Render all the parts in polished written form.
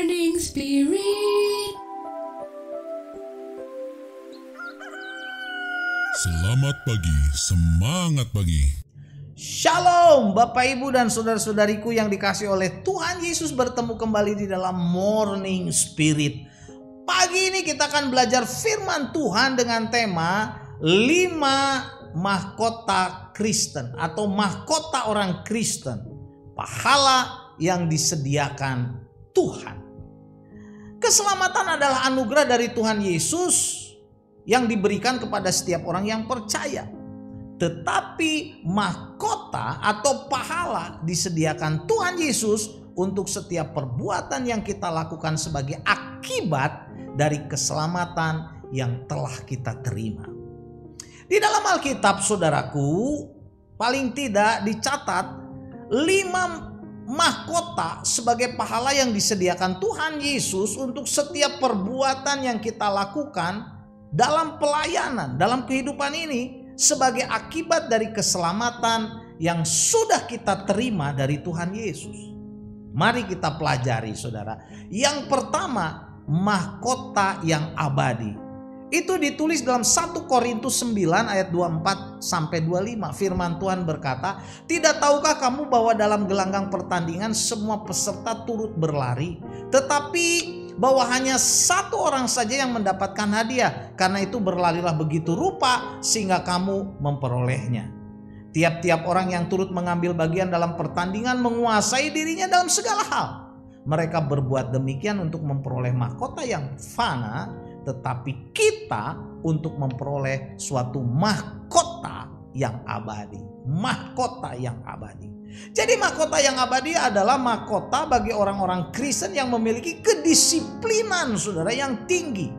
Morning Spirit. Selamat pagi, semangat pagi. Shalom Bapak Ibu dan saudara-saudariku yang dikasihi oleh Tuhan Yesus, bertemu kembali di dalam Morning Spirit. Pagi ini kita akan belajar firman Tuhan dengan tema 5 mahkota Kristen atau mahkota orang Kristen. Pahala yang disediakan Tuhan. Keselamatan adalah anugerah dari Tuhan Yesus yang diberikan kepada setiap orang yang percaya. Tetapi mahkota atau pahala disediakan Tuhan Yesus untuk setiap perbuatan yang kita lakukan sebagai akibat dari keselamatan yang telah kita terima. Di dalam Alkitab, saudaraku, paling tidak dicatat 5 mahkota sebagai pahala yang disediakan Tuhan Yesus untuk setiap perbuatan yang kita lakukan dalam pelayanan, dalam kehidupan ini sebagai akibat dari keselamatan yang sudah kita terima dari Tuhan Yesus. Mari kita pelajari, saudara. Yang pertama, mahkota yang abadi. Itu ditulis dalam 1 Korintus 9 ayat 24 sampai 25. Firman Tuhan berkata, "Tidak tahukah kamu bahwa dalam gelanggang pertandingan semua peserta turut berlari, tetapi bahwa hanya satu orang saja yang mendapatkan hadiah. Karena itu berlarilah begitu rupa sehingga kamu memperolehnya. Tiap-tiap orang yang turut mengambil bagian dalam pertandingan menguasai dirinya dalam segala hal. Mereka berbuat demikian untuk memperoleh mahkota yang fana, tetapi kita untuk memperoleh suatu mahkota yang abadi." Mahkota yang abadi. Jadi mahkota yang abadi adalah mahkota bagi orang-orang Kristen yang memiliki kedisiplinan, saudara, yang tinggi.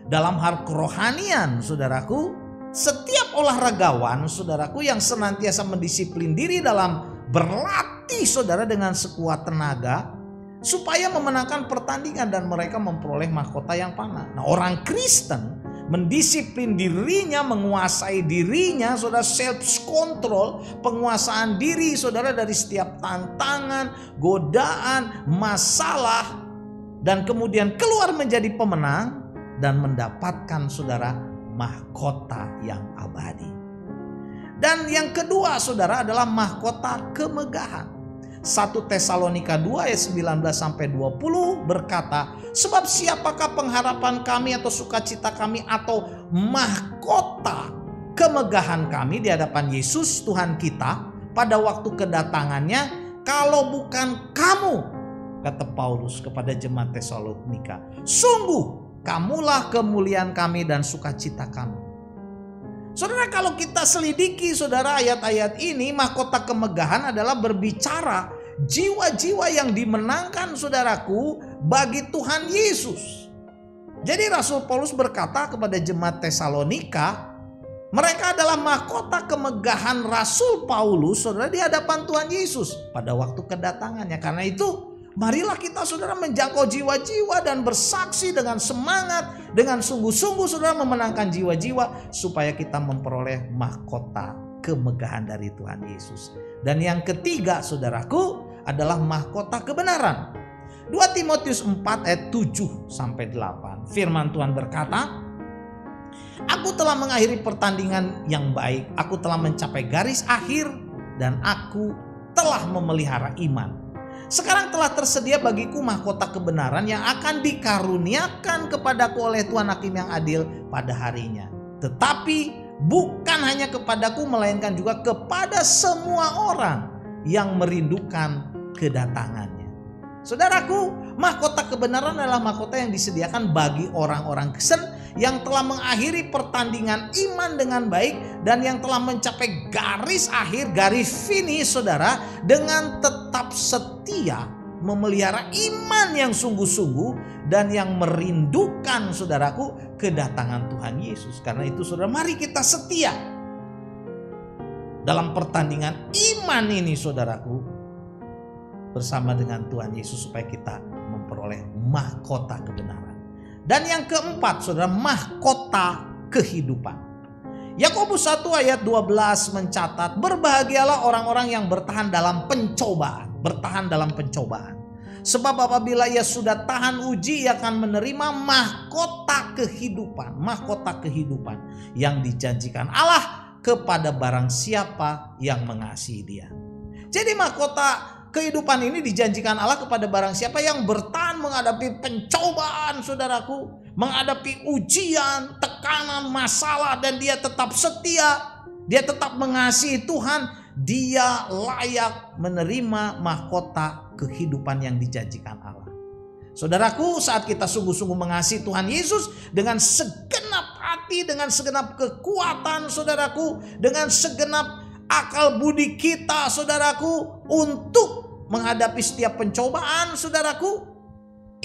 Dalam hal kerohanian, saudaraku, setiap olahragawan, saudaraku, yang senantiasa mendisiplin diri dalam berlatih, saudara, dengan sekuat tenaga supaya memenangkan pertandingan dan mereka memperoleh mahkota yang fana. Nah, orang Kristen mendisiplin dirinya, menguasai dirinya, saudara, self control, penguasaan diri, saudara, dari setiap tantangan, godaan, masalah, dan kemudian keluar menjadi pemenang dan mendapatkan, saudara, mahkota yang abadi. Dan yang kedua, saudara, adalah mahkota kemegahan. 1 Tesalonika 2 ayat 19 sampai 20 berkata, "Sebab siapakah pengharapan kami atau sukacita kami atau mahkota kemegahan kami di hadapan Yesus Tuhan kita pada waktu kedatangannya, kalau bukan kamu," kata Paulus kepada jemaat Tesalonika, "sungguh kamulah kemuliaan kami dan sukacita kami." Saudara, kalau kita selidiki, saudara, ayat-ayat ini, mahkota kemegahan adalah berbicara jiwa-jiwa yang dimenangkan, saudaraku, bagi Tuhan Yesus. Jadi Rasul Paulus berkata kepada jemaat Tesalonika, mereka adalah mahkota kemegahan Rasul Paulus, saudara, di hadapan Tuhan Yesus pada waktu kedatangannya. Karena itu, marilah kita, saudara, menjangkau jiwa-jiwa dan bersaksi dengan semangat, dengan sungguh-sungguh, saudara, memenangkan jiwa-jiwa supaya kita memperoleh mahkota kemegahan dari Tuhan Yesus. Dan yang ketiga, saudaraku, adalah mahkota kebenaran. 2 Timotius 4 ayat 7 sampai 8. Firman Tuhan berkata, "Aku telah mengakhiri pertandingan yang baik, aku telah mencapai garis akhir, dan aku telah memelihara iman. Sekarang telah tersedia bagiku mahkota kebenaran yang akan dikaruniakan kepadaku oleh Tuhan Hakim yang adil pada harinya. Tetapi bukan hanya kepadaku, melainkan juga kepada semua orang yang merindukan kedatangannya." Saudaraku, mahkota kebenaran adalah mahkota yang disediakan bagi orang-orang Kristen yang telah mengakhiri pertandingan iman dengan baik dan yang telah mencapai garis akhir, garis finish, saudara, dengan tetap setia memelihara iman yang sungguh-sungguh dan yang merindukan, saudaraku, kedatangan Tuhan Yesus. Karena itu, saudara, mari kita setia dalam pertandingan iman ini, saudaraku, bersama dengan Tuhan Yesus supaya kita memperoleh mahkota kebenaran. Dan yang keempat, saudara, mahkota kehidupan. Yakobus 1 ayat 12 mencatat, "Berbahagialah orang-orang yang bertahan dalam pencobaan." Bertahan dalam pencobaan. Sebab apabila ia sudah tahan uji, ia akan menerima mahkota kehidupan. Mahkota kehidupan yang dijanjikan Allah kepada barang siapa yang mengasihi dia. Jadi mahkota kehidupan ini dijanjikan Allah kepada barang siapa yang bertahan menghadapi pencobaan, saudaraku, menghadapi ujian, tekanan, masalah, dan dia tetap setia, dia tetap mengasihi Tuhan. Dia layak menerima mahkota kehidupan yang dijanjikan Allah. Saudaraku, saat kita sungguh-sungguh mengasihi Tuhan Yesus dengan segenap hati, dengan segenap kekuatan, saudaraku, dengan segenap akal budi kita, saudaraku, untuk menghadapi setiap pencobaan, saudaraku,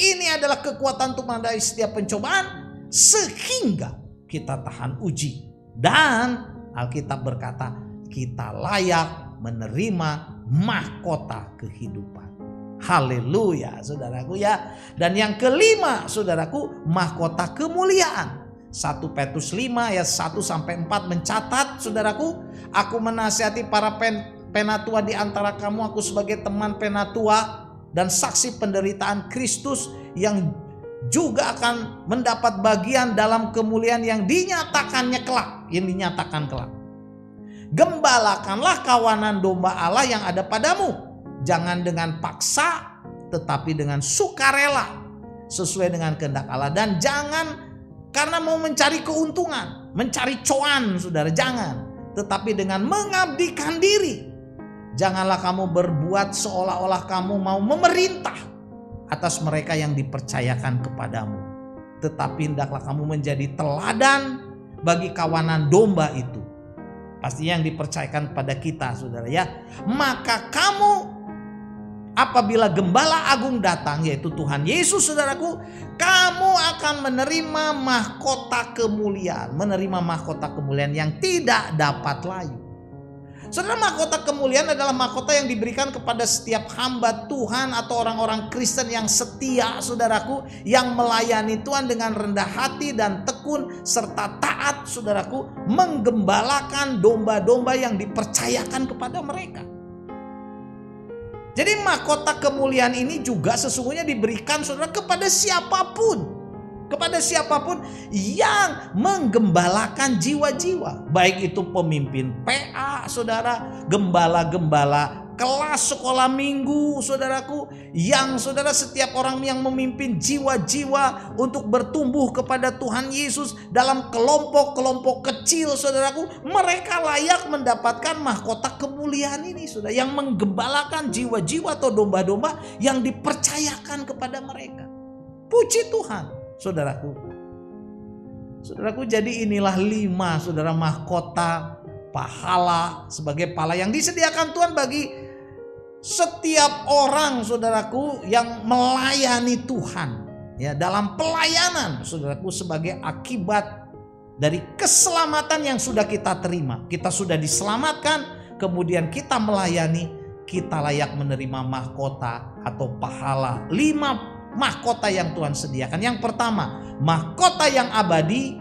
ini adalah kekuatan untuk menghadapi setiap pencobaan sehingga kita tahan uji. Dan Alkitab berkata, kita layak menerima mahkota kehidupan. Haleluya, saudaraku ya. Dan yang kelima, saudaraku, mahkota kemuliaan. 1 Petrus 5 ayat 1-4 mencatat, saudaraku, aku menasihati para penatua di antara kamu, aku sebagai teman penatua dan saksi penderitaan Kristus yang juga akan mendapat bagian dalam kemuliaan yang dinyatakannya kelak, Gembalakanlah kawanan domba Allah yang ada padamu, jangan dengan paksa tetapi dengan sukarela sesuai dengan kehendak Allah, dan jangan karena mau mencari keuntungan, mencari cuan, saudara, jangan, tetapi dengan mengabdikan diri. Janganlah kamu berbuat seolah-olah kamu mau memerintah atas mereka yang dipercayakan kepadamu, tetapi hendaklah kamu menjadi teladan bagi kawanan domba itu. Pastinya yang dipercayakan kepada kita, saudara ya. Maka kamu apabila Gembala Agung datang, yaitu Tuhan Yesus, saudaraku, kamu akan menerima mahkota kemuliaan. Menerima mahkota kemuliaan yang tidak dapat layu. Saudara, mahkota kemuliaan adalah mahkota yang diberikan kepada setiap hamba Tuhan atau orang-orang Kristen yang setia, saudaraku, yang melayani Tuhan dengan rendah hati dan tekun serta taat, saudaraku, menggembalakan domba-domba yang dipercayakan kepada mereka. Jadi mahkota kemuliaan ini juga sesungguhnya diberikan, saudara, kepada siapapun yang menggembalakan jiwa-jiwa, baik itu pemimpin PA, saudara, gembala-gembala kelas sekolah minggu, saudaraku, yang saudara, setiap orang yang memimpin jiwa-jiwa untuk bertumbuh kepada Tuhan Yesus dalam kelompok-kelompok kecil, saudaraku, mereka layak mendapatkan mahkota kemuliaan ini, saudara, yang menggembalakan jiwa-jiwa atau domba-domba yang dipercayakan kepada mereka. Puji Tuhan. Saudaraku, jadi inilah 5, saudara, mahkota pahala sebagai pahala yang disediakan Tuhan bagi setiap orang, saudaraku, yang melayani Tuhan, ya, dalam pelayanan, saudaraku, sebagai akibat dari keselamatan yang sudah kita terima. Kita sudah diselamatkan, kemudian kita melayani, kita layak menerima mahkota atau pahala. 5 mahkota yang Tuhan sediakan. Yang pertama, mahkota yang abadi,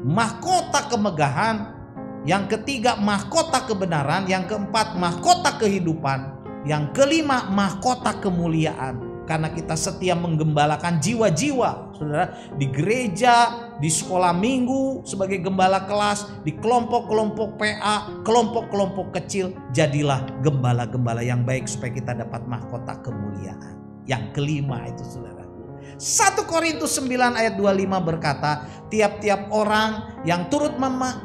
mahkota kemegahan. Yang ketiga, mahkota kebenaran. Yang keempat, mahkota kehidupan. Yang kelima, mahkota kemuliaan. Karena kita setia menggembalakan jiwa-jiwa, saudara, di gereja, di sekolah minggu sebagai gembala kelas, di kelompok-kelompok PA, kelompok-kelompok kecil. Jadilah gembala-gembala yang baik supaya kita dapat mahkota kemuliaan. Yang kelima itu, saudaraku, 1 Korintus 9 ayat 25 berkata, tiap-tiap orang yang turut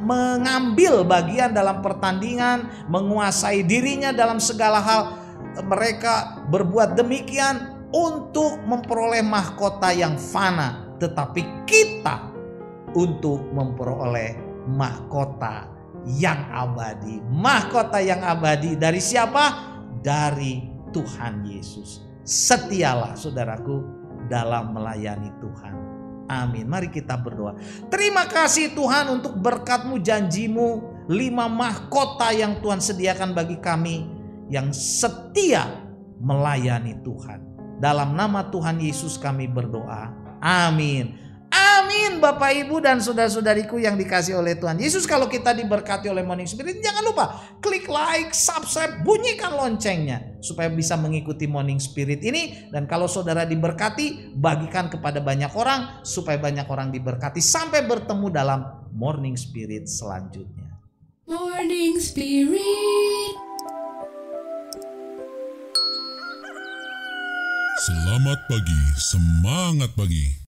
mengambil bagian dalam pertandingan, menguasai dirinya dalam segala hal, mereka berbuat demikian untuk memperoleh mahkota yang fana, tetapi kita untuk memperoleh mahkota yang abadi. Mahkota yang abadi dari siapa? Dari Tuhan Yesus. Setialah, saudaraku, dalam melayani Tuhan. Amin. Mari kita berdoa. Terima kasih Tuhan untuk berkat-Mu, janji-Mu, 5 mahkota yang Tuhan sediakan bagi kami yang setia melayani Tuhan. Dalam nama Tuhan Yesus kami berdoa. Amin. Amin. Amin Bapak Ibu dan saudara-saudariku yang dikasih oleh Tuhan Yesus. Kalau kita diberkati oleh Morning Spirit, jangan lupa klik like, subscribe, bunyikan loncengnya supaya bisa mengikuti Morning Spirit ini. Dan kalau saudara diberkati, bagikan kepada banyak orang supaya banyak orang diberkati. Sampai bertemu dalam Morning Spirit selanjutnya. Morning Spirit. Selamat pagi, semangat pagi.